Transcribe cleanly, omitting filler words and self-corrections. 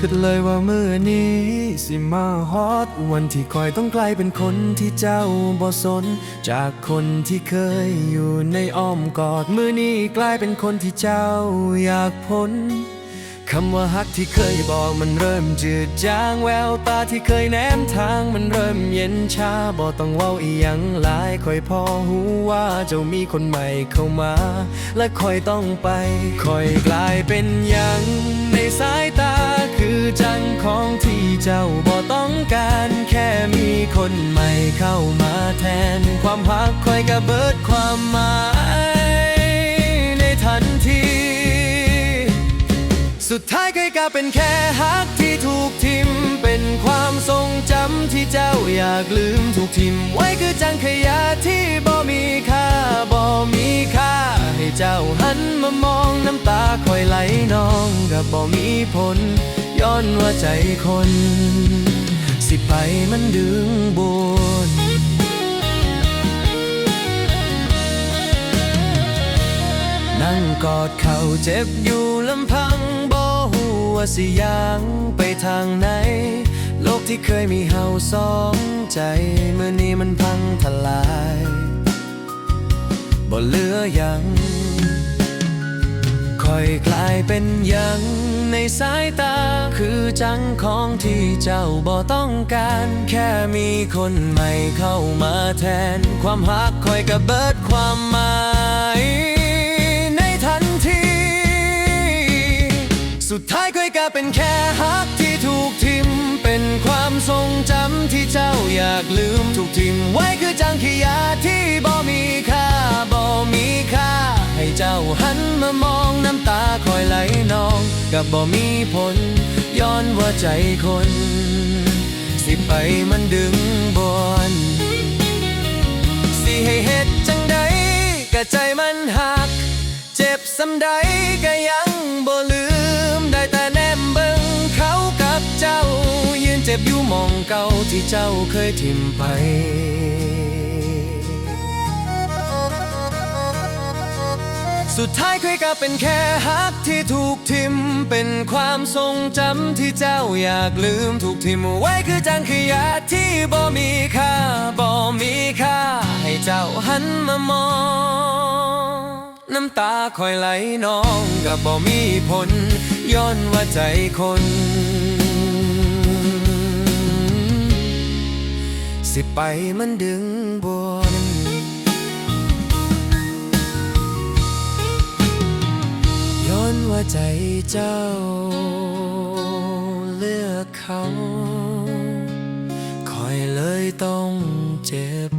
คิดเลยว่ามื้อนี้สิมาฮอดวันที่คอยต้องกลายเป็นคนที่เจ้าบ่สนจากคนที่เคยอยู่ในอ้อมกอดมื้อนี้กลายเป็นคนที่เจ้าอยากพ้นคำว่าฮักที่เคยบอกมันเริ่มจืดจางแววตาที่เคยแนมทางมันเริ่มเย็นชาบ่ต้องเว้าอีหยังหลายคอยพอหูว่าเจ้ามีคนใหม่เข้ามาและคอยต้องไปคอยกลายเป็นหยังในสายตาคือจังของที่เจ้าบ่ต้องการแค่มีคนใหม่เข้ามาแทนความฮักคอยกะเบิดความหมายในทันทีสุดท้ายเคยกลายเป็นแค่ฮักที่ถูกทิมเป็นความทรงจำที่เจ้าอยากลืมถูกทิมไว้คือจังขยะที่บ่มีค่าบ่มีค่าให้เจ้าหันมามองน้ำตาคอยไหลนองกับบ่มีผลย้อนว่าใจคนสิไปมันดึงบนนั่งกอดเข่าเจ็บอยู่ลำพังบ่ฮู้ว่าสิยังไปทางไหนโลกที่เคยมีเฮาสองใจเมื่อนี้มันพังทลายบ่เหลือหยังค่อยกลายเป็นหยังในสายตาคือจังของที่เจ้าบ่ต้องการแค่มีคนใหม่เข้ามาแทนความฮักคอยกะเบิดความหมายสุดท้ายเคยกลายเป็นแค่ฮักที่ถูกทิมเป็นความทรงจำที่เจ้าอยากลืมถูกทิมไว้คือจังขยะที่บ่มีค่าบ่มีค่าให้เจ้าหันมามองน้ำตาคอยไหลนองกับบ่มีผลย้อนว่าใจคนสิไปมันดึงบนสิให้เฮ็ดจังใดกะใจมันหักเจ็บสำใดก็ยังบ่ลืมได้แต่แนมเบิ่งเขากับเจ้ายืนเจ็บอยู่มองเก่าที่เจ้าเคยทิ่มไปสุดท้ายเคยกลายเป็นแค่ฮักที่ถูกทิ่มเป็นความทรงจำที่เจ้าอยากลืมถูกทิ่มไว้คือจังขยะที่บ่มีค่าบ่มีค่าให้เจ้าหันมามองน้ำตาคอยไหลนองกับบ่มีผลย้อนว่าใจคนสิไปมันดึงบนย้อนว่าใจเจ้าเลือกเขาคอยเลยต้องเจ็บ